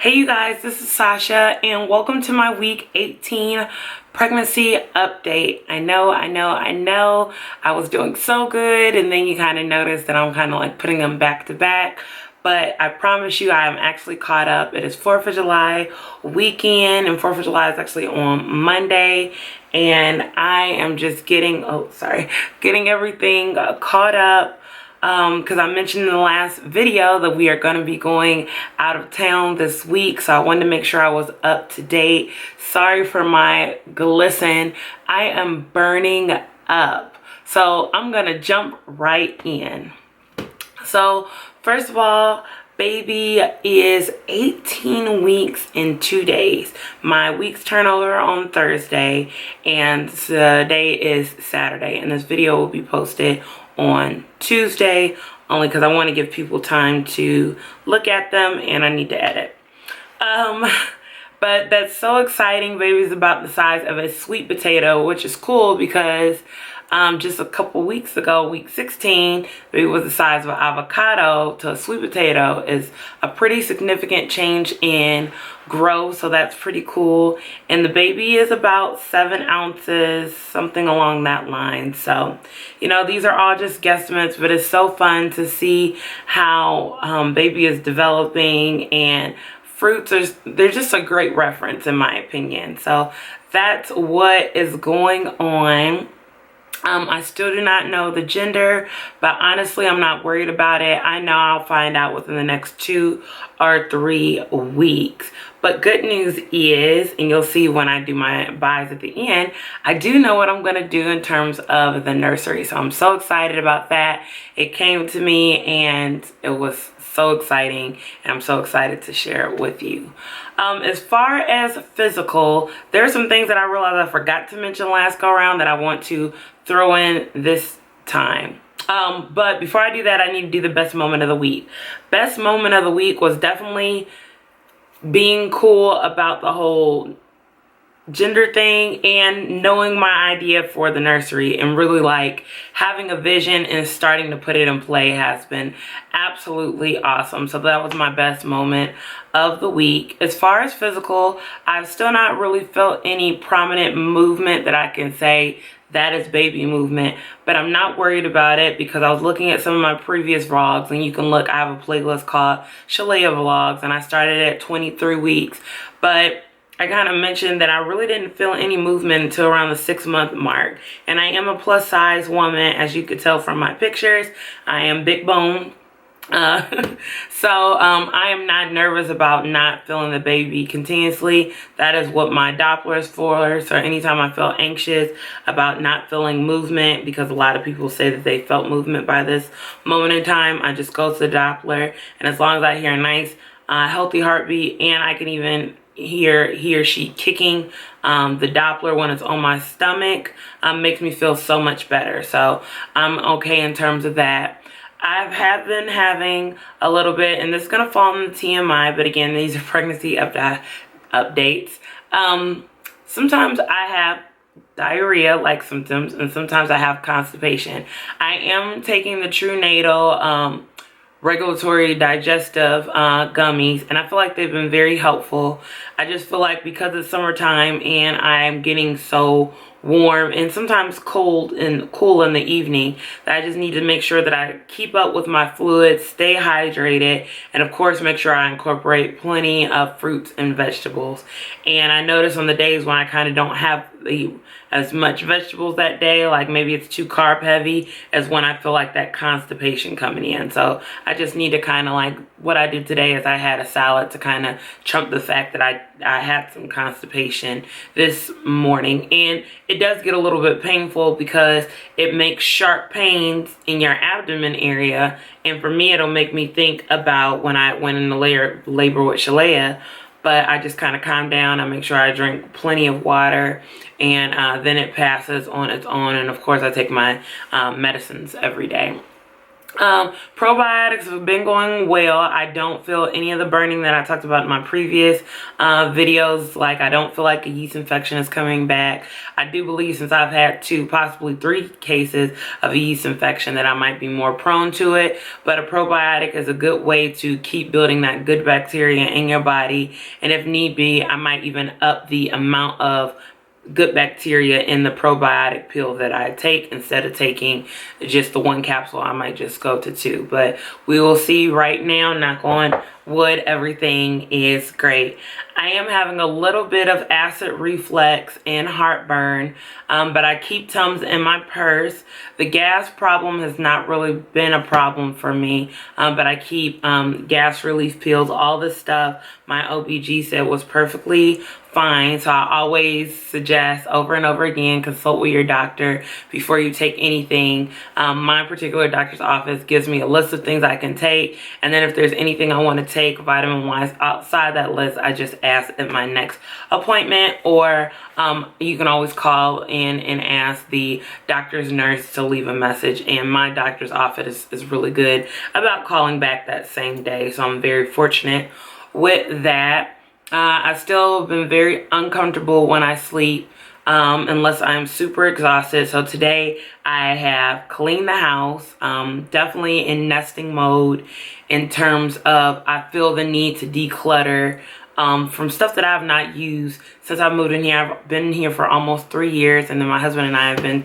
Hey you guys, this is Sasha and welcome to my week 18 pregnancy update. I know I was doing so good, and then you kind of notice that I'm kind of like putting them back to back, but I promise you I am actually caught up. It is 4th of July weekend, and 4th of July is actually on Monday, and I am just getting everything caught up. Because I mentioned in the last video that we are going to be going out of town this week, so I wanted to make sure I was up to date. Sorry for my glisten. I am burning up, so I'm going to jump right in. So first of all, baby is 18 weeks and 2 days. My weeks turn over on Thursday, and today is Saturday, and this video will be posted on Tuesday, only because I want to give people time to look at them and I need to edit. But that's so exciting. Baby's about the size of a sweet potato, which is cool because just a couple weeks ago, week 16, baby was the size of an avocado to a sweet potato. Is a pretty significant change in growth, so that's pretty cool. And the baby is about 7 ounces, something along that line. So, you know, these are all just guesstimates, but it's so fun to see how baby is developing, and fruits they're just a great reference in my opinion. So that's what is going on. I still do not know the gender, but honestly, I'm not worried about it. I know I'll find out within the next 2 or 3 weeks. But good news is, and you'll see when I do my buys at the end, I do know what I'm going to do in terms of the nursery. So I'm so excited about that. It came to me and it was so exciting, and I'm so excited to share it with you. As far as physical, there are some things that I realized I forgot to mention last go around that I want to throw in this time. But before I do that, I need to do the best moment of the week. Best moment of the week was definitely being cool about the whole gender thing and knowing my idea for the nursery, and really like having a vision and starting to put it in play has been absolutely awesome. So that was my best moment of the week. As far as physical, I've still not really felt any prominent movement that I can say that is baby movement, but I'm not worried about it because I was looking at some of my previous vlogs, and you can look, I have a playlist called Shalaya vlogs, and I started at 23 weeks, but I kind of mentioned that I really didn't feel any movement until around the 6-month mark. And I am a plus size woman, as you could tell from my pictures. I am big bone. So I am not nervous about not feeling the baby continuously. That is what my Doppler is for. So anytime I feel anxious about not feeling movement, because a lot of people say that they felt movement by this moment in time, I just go to the Doppler. And as long as I hear a nice healthy heartbeat, and I can even hear he or she kicking, the Doppler when it's on my stomach makes me feel so much better. So I'm okay in terms of that. I have been having a little bit, and this is going to fall in the TMI, but again, these are pregnancy updates. Sometimes I have diarrhea-like symptoms, and sometimes I have constipation. I am taking the True Natal regulatory digestive gummies, and I feel like they've been very helpful. I just feel like because it's summertime and I'm getting so warm and sometimes cool in the evening, that I just need to make sure that I keep up with my fluids, stay hydrated, and of course make sure I incorporate plenty of fruits and vegetables. And I notice on the days when I kind of don't have as much vegetables that day, like maybe it's too carb heavy, as when I feel like that constipation coming in. So I just need to kind of, like what I did today is I had a salad to kind of trump the fact that I had some constipation this morning. And it does get a little bit painful because it makes sharp pains in your abdomen area. And for me, it'll make me think about when I went into labor with Shalaya. But I just kind of calm down. I make sure I drink plenty of water, and then it passes on its own. And of course, I take my medicines every day. Probiotics have been going well. I don't feel any of the burning that I talked about in my previous videos. Like, I don't feel like a yeast infection is coming back. I do believe, since I've had 2, possibly 3 cases of a yeast infection, that I might be more prone to it. But a probiotic is a good way to keep building that good bacteria in your body. And if need be, I might even up the amount of good bacteria in the probiotic pill that I take. Instead of taking just the 1 capsule, I might just go to 2. But we will see. Right now, knock on wood, everything is great. I am having a little bit of acid reflux and heartburn, but I keep Tums in my purse. The gas problem has not really been a problem for me, but I keep gas relief pills. All this stuff my OBG said was perfectly fine. So I always suggest over and over again, consult with your doctor before you take anything. My particular doctor's office gives me a list of things I can take, and then if there's anything I want to take vitamin wise outside that list, I just ask at my next appointment. Or you can always call in and ask the doctor's nurse to leave a message, and my doctor's office is really good about calling back that same day. So I'm very fortunate with that. I've still been very uncomfortable when I sleep, unless I'm super exhausted. So today I have cleaned the house, definitely in nesting mode in terms of I feel the need to declutter from stuff that I've not used since I moved in here. I've been here for almost 3 years, and then my husband and I have been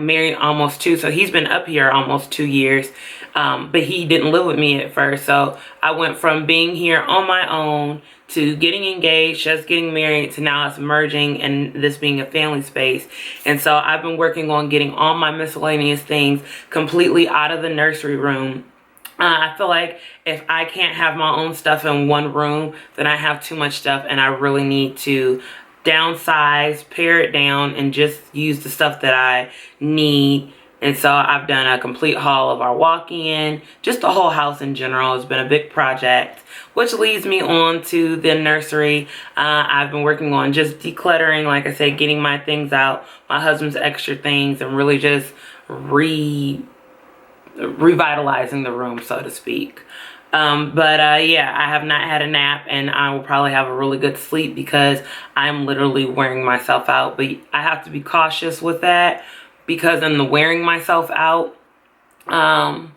married almost 2. So he's been up here almost 2 years, but he didn't live with me at first. So I went from being here on my own to getting engaged, just getting married, to now it's merging and this being a family space. And so I've been working on getting all my miscellaneous things completely out of the nursery room. I feel like if I can't have my own stuff in one room, then I have too much stuff, and I really need to downsize, pare it down, and just use the stuff that I need. And so I've done a complete haul of our walk-in, just the whole house in general. Has been a big project, which leads me on to the nursery. I've been working on just decluttering, like I said, getting my things out, my husband's extra things, and really just revitalizing the room, so to speak. Yeah, I have not had a nap, and I will probably have a really good sleep because I'm literally wearing myself out. But I have to be cautious with that, because in the wearing myself out, I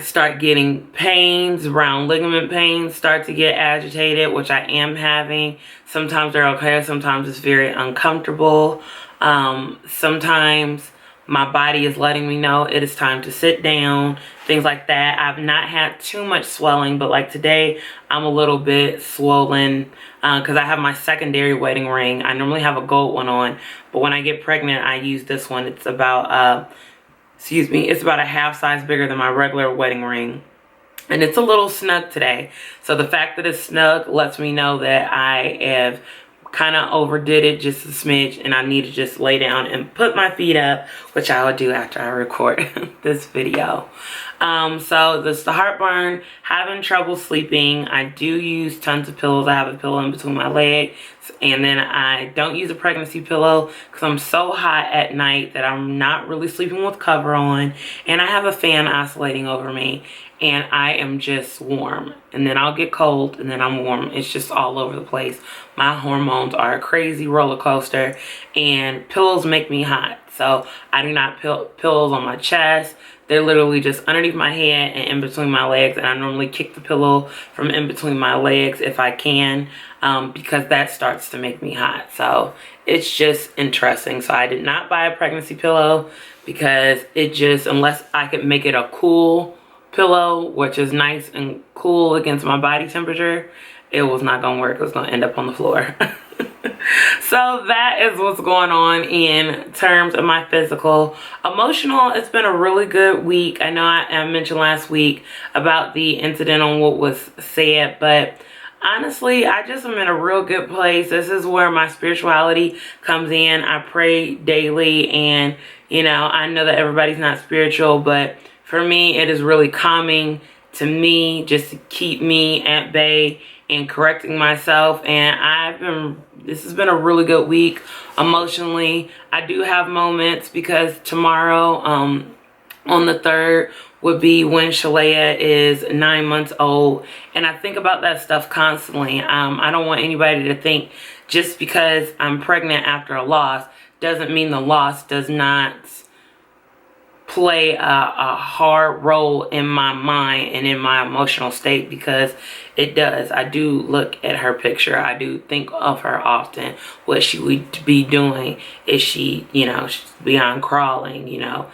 start getting pains, round ligament pains start to get agitated, which I am having. Sometimes they're okay, sometimes it's very uncomfortable. Sometimes my body is letting me know it is time to sit down, things like that. I've not had too much swelling, but like today, I'm a little bit swollen because I have my secondary wedding ring. I normally have a gold one on, but when I get pregnant, I use this one. It's about, it's about a half size bigger than my regular wedding ring. And it's a little snug today. So the fact that it's snug lets me know that I have kind of overdid it just a smidge, and I need to just lay down and put my feet up, which I will do after I record this video. So this the heartburn, having trouble sleeping. I do use tons of pillows. I have a pillow in between my legs, and then I don't use a pregnancy pillow because I'm so hot at night that I'm not really sleeping with cover on, and I have a fan oscillating over me, and I am just warm, and then I'll get cold, and then I'm warm. It's just all over the place. My hormones are a crazy roller coaster, and pillows make me hot. So I do not pillows on my chest. They're literally just underneath my head and in between my legs, and I normally kick the pillow from in between my legs if I can, because that starts to make me hot. So it's just interesting. So I did not buy a pregnancy pillow because it just, unless I could make it a cool pillow, which is nice and cool against my body temperature, it was not gonna work. It was gonna end up on the floor. So that is what's going on in terms of my physical. Emotional, it's been a really good week. I know I mentioned last week about the incident on what was said, but honestly, I just am in a real good place. This is where my spirituality comes in. I pray daily, and you know, I know that everybody's not spiritual, but for me, it is really calming to me just to keep me at bay and correcting myself. And this has been a really good week emotionally. I do have moments because tomorrow On the 3rd would be when Shalaya is 9 months old. And I think about that stuff constantly. I don't want anybody to think just because I'm pregnant after a loss doesn't mean the loss does not play a hard role in my mind and in my emotional state, because it does. I do look at her picture. I do think of her often. What she would be doing. Is she, you know, she's beyond crawling, you know,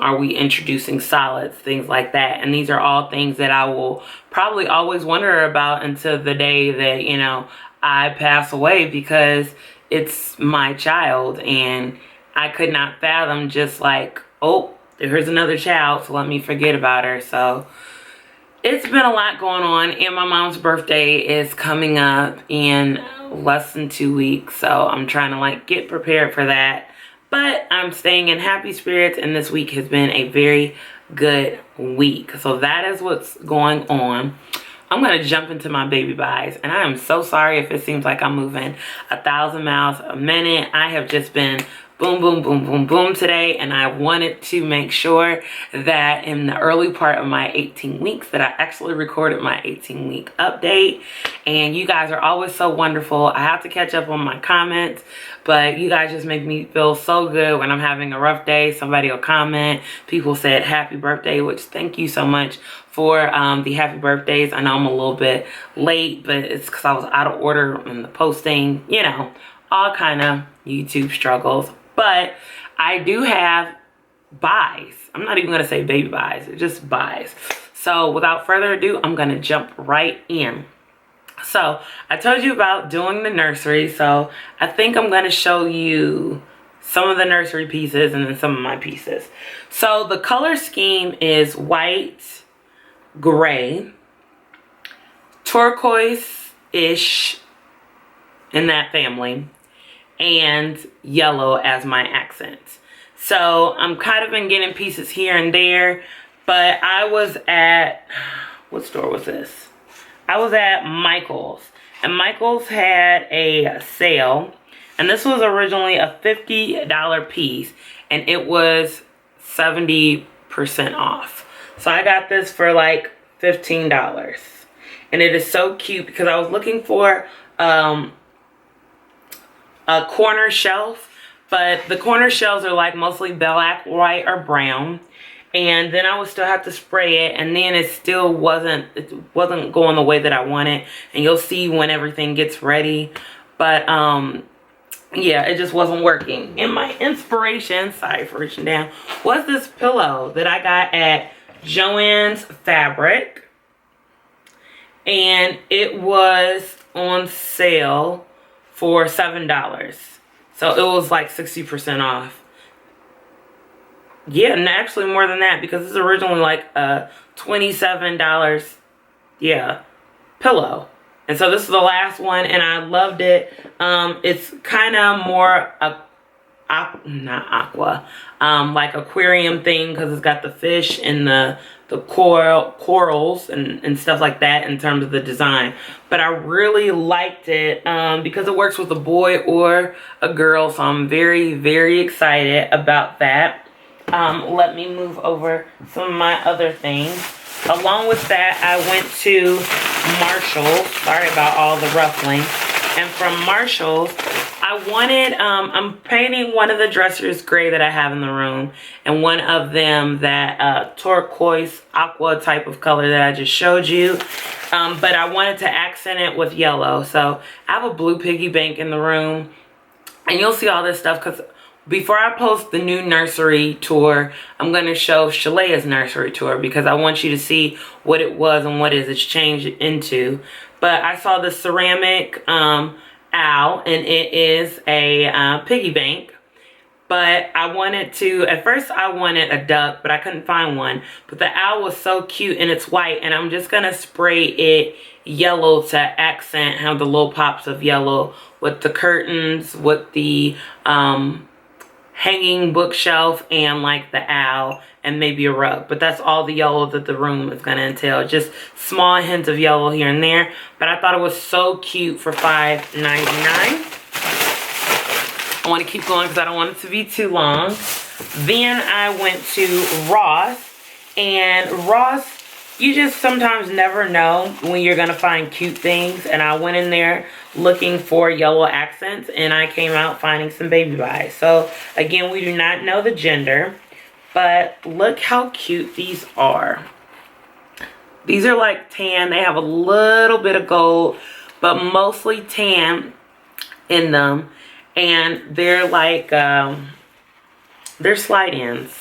are we introducing solids, things like that. And these are all things that I will probably always wonder about until the day that, you know, I pass away, because it's my child and I could not fathom just like, oh, here's another child, so let me forget about her. So it's been a lot going on, and my mom's birthday is coming up in less than 2 weeks, so I'm trying to like get prepared for that. But I'm staying in happy spirits, and this week has been a very good week. So that is what's going on. I'm going to jump into my baby buys, and I am so sorry if it seems like I'm moving 1,000 miles a minute. I have just been boom, boom, boom, boom, boom today, and I wanted to make sure that in the early part of my 18 weeks that I actually recorded my 18-week update. And you guys are always so wonderful. I have to catch up on my comments, but you guys just make me feel so good when I'm having a rough day. Somebody will comment. People said happy birthday, which thank you so much for the happy birthdays. I know I'm a little bit late, but it's because I was out of order in the posting, you know, all kind of YouTube struggles. But I do have buys. I'm not even going to say baby buys. It's just buys. So without further ado, I'm going to jump right in. So I told you about doing the nursery. So I think I'm going to show you some of the nursery pieces and then some of my pieces. So the color scheme is white, gray, turquoise-ish in that family, and yellow as my accents. So I'm kind of been getting pieces here and there, but I was at, what store was this? I was at Michael's, and Michael's had a sale, and this was originally a $50 piece, and it was 70% off. So I got this for like $15, and it is so cute because I was looking for a corner shelf, but the corner shelves are like mostly black, white, or brown, and then I would still have to spray it, and then it still wasn't going the way that I wanted, and you'll see when everything gets ready. But yeah, it just wasn't working. And my inspiration, sorry for reaching down, was this pillow that I got at Joann's Fabric, and it was on sale for $7. So it was like 60% off. Yeah, and actually more than that, because it's originally like a $27, yeah, pillow. And so this is the last one, and I loved it. It's kind of more not aqua, like aquarium thing, because it's got the fish and the corals and stuff like that in terms of the design. But I really liked it because it works with a boy or a girl, so I'm very, very excited about that. Let me move over some of my other things. Along with that, I went to Marshall's. Sorry about all the ruffling. And from Marshall's, I wanted, I'm painting one of the dressers gray that I have in the room, and one of them that turquoise aqua type of color that I just showed you. But I wanted to accent it with yellow. So I have a blue piggy bank in the room, and you'll see all this stuff because before I post the new nursery tour, I'm going to show Shalaya's nursery tour because I want you to see what it was and what it's changed into. But I saw the ceramic owl, and it is a piggy bank. But I wanted to, at first I wanted a duck, but I couldn't find one. But the owl was so cute, and it's white, and I'm just going to spray it yellow to accent, have the little pops of yellow with the curtains, with the hanging bookshelf, and like the owl, and maybe a rug. But that's all the yellow that the room is going to entail. Just small hints of yellow here and there. But I thought it was so cute for $5.99. I want to keep going because I don't want it to be too long. Then I went to Ross, and Ross, you just sometimes never know when you're going to find cute things. And I went in there looking for yellow accents, and I came out finding some baby buys. So again, we do not know the gender, but look how cute these are. These are like tan. They have a little bit of gold, but mostly tan in them. And they're like, they're slide-ins,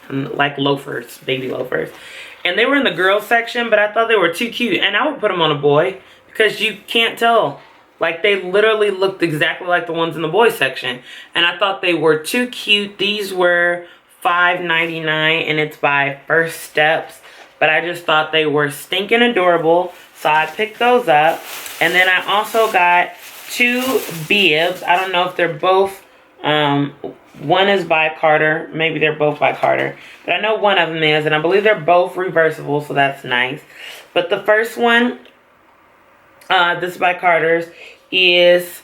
like loafers, baby loafers. And they were in the girls section, but I thought they were too cute. And I would put them on a boy because you can't tell. Like, they literally looked exactly like the ones in the boys section. And I thought they were too cute. These were $5.99, and it's by First Steps. But I just thought they were stinking adorable, so I picked those up. And then I also got 2 bibs. I don't know if they're both, one is by Carter. Maybe they're both by Carter. But I know one of them is, and I believe they're both reversible, so that's nice. But the first one, this is by Carter's, is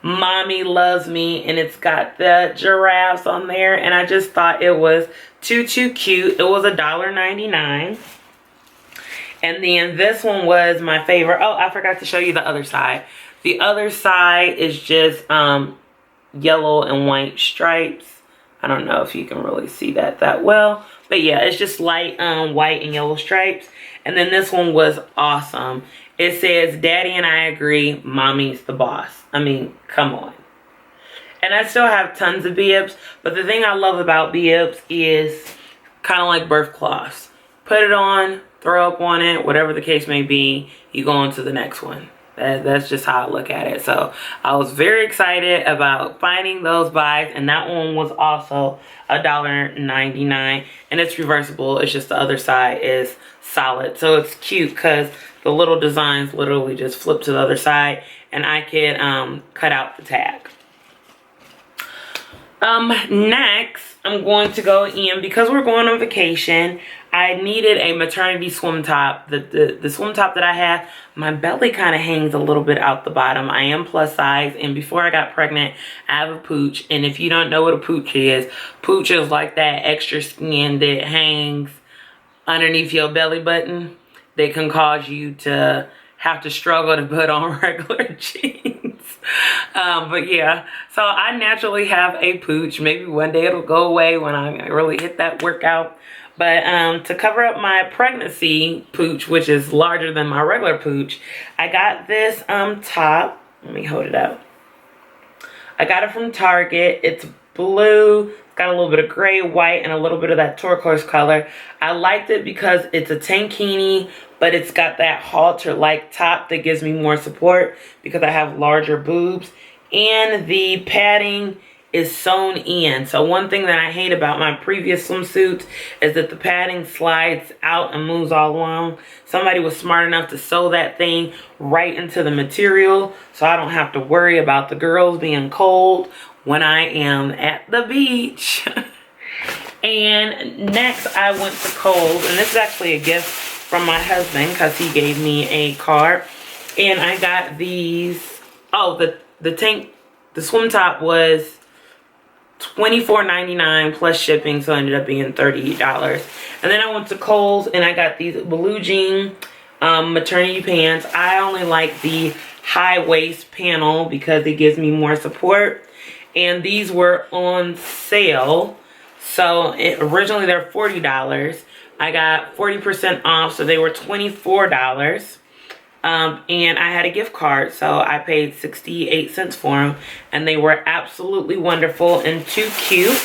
Mommy Loves Me, and it's got the giraffes on there, and I just thought it was too cute. It was $1.99. And then this one was my favorite. Oh, I forgot to show you the other side. The other side is just yellow and white stripes. I don't know if you can really see that well, but yeah, it's just light white and yellow stripes. And then this one was awesome. It says, Daddy and I agree, Mommy's the boss. I mean, come on. And I still have tons of bibs, but the thing I love about bibs is kind of like birth cloths. Put it on, throw up on it, whatever the case may be, you go on to the next one. That's just how I look at it. So I was very excited about finding those buys, and that one was also $1.99, and it's reversible. It's just the other side is solid. So it's cute because the little designs literally just flip to the other side, and I could cut out the tag. Next, I'm going to go in, because we're going on vacation, I needed a maternity swim top. The swim top that I have, my belly kind of hangs a little bit out the bottom. I am plus size, and before I got pregnant, I have a pooch. And if you don't know what a pooch is like that extra skin that hangs underneath your belly button that can cause you to have to struggle to put on regular jeans. But yeah, so I naturally have a pooch. Maybe one day it'll go away when I really hit that workout. But to cover up my pregnancy pooch, which is larger than my regular pooch, I got this top. Let me hold it up. I got it from Target. It's blue. It's got a little bit of gray, white, and a little bit of that turquoise color. I liked it because it's a tankini, but it's got that halter-like top that gives me more support because I have larger boobs. And the padding is sewn in. So one thing that I hate about my previous swimsuits is that the padding slides out and moves all along. Somebody was smart enough to sew that thing right into the material, so I don't have to worry about the girls being cold when I am at the beach. And next I went to Kohl's, and this is actually a gift from my husband because he gave me a card. And I got these. Oh, the swim top was $24.99 plus shipping, so it ended up being $38. And then I went to Kohl's and I got these blue jean maternity pants. I only like the high waist panel because it gives me more support. And these were on sale. So originally they're $40. I got 40% off, so they were $24. And I had a gift card, so I paid 68 cents for them, and they were absolutely wonderful and too cute.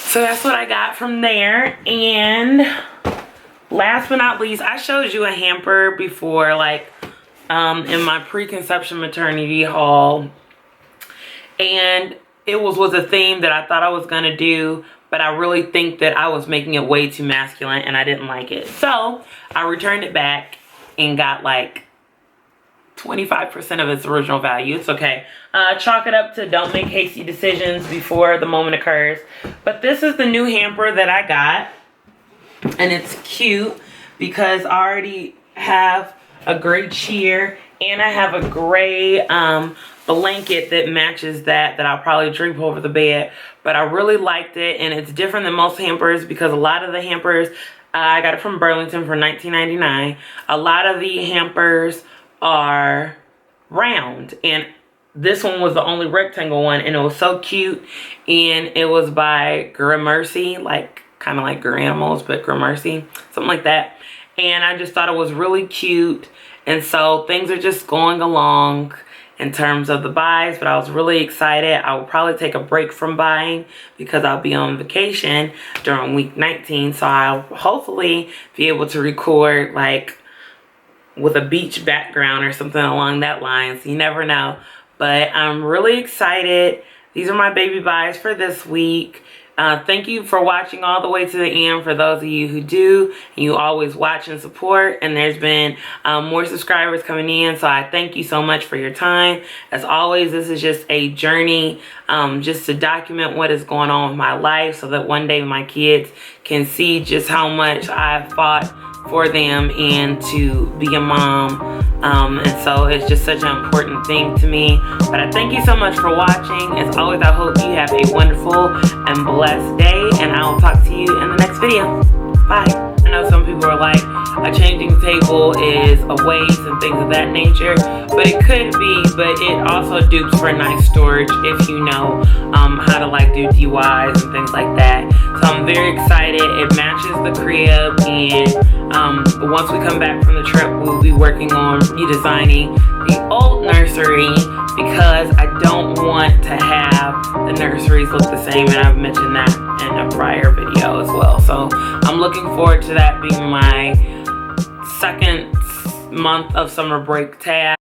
So that's what I got from there. And last but not least, I showed you a hamper before, like in my preconception maternity haul, and it was a theme that I thought I was gonna do, but I really think that I was making it way too masculine and I didn't like it. So I returned it back and got like 25% of its original value. It's okay. Chalk it up to don't make hasty decisions before the moment occurs. But this is the new hamper that I got. And it's cute because I already have a gray cheer and I have a gray blanket that matches that I'll probably drape over the bed. But I really liked it, and it's different than most hampers because a lot of the hampers, I got it from Burlington for $19.99. A lot of the hampers are round, and this one was the only rectangle one, and it was so cute. And it was by Gramercy, like kind of like Garanimals, but Gramercy, something like that. And I just thought it was really cute. And so things are just going along in terms of the buys, but I was really excited. I will probably take a break from buying because I'll be on vacation during week 19. So I'll hopefully be able to record like with a beach background or something along that line. So you never know. But I'm really excited. These are my baby buys for this week. Thank you for watching all the way to the end, for those of you who do, and you always watch and support. And there's been more subscribers coming in, so I thank you so much for your time. As always, this is just a journey, just to document what is going on with my life, so that one day my kids can see just how much I fought for them and to be a mom. And so it's just such an important thing to me. But I thank you so much for watching. As always, I hope you have a wonderful and blessed day, and I will talk to you in the next video. Bye. I know some people are like, a changing table is a waste and things of that nature, but it could be. But it also dupes for nice storage if you know how to like do DIYs and things like that. So I'm very excited. It matches the crib, and once we come back from the trip, we'll be working on redesigning the old nursery, because I don't want to have the nurseries look the same, and I've mentioned that in a prior video as well. So I'm looking forward to that being my second month of summer break task.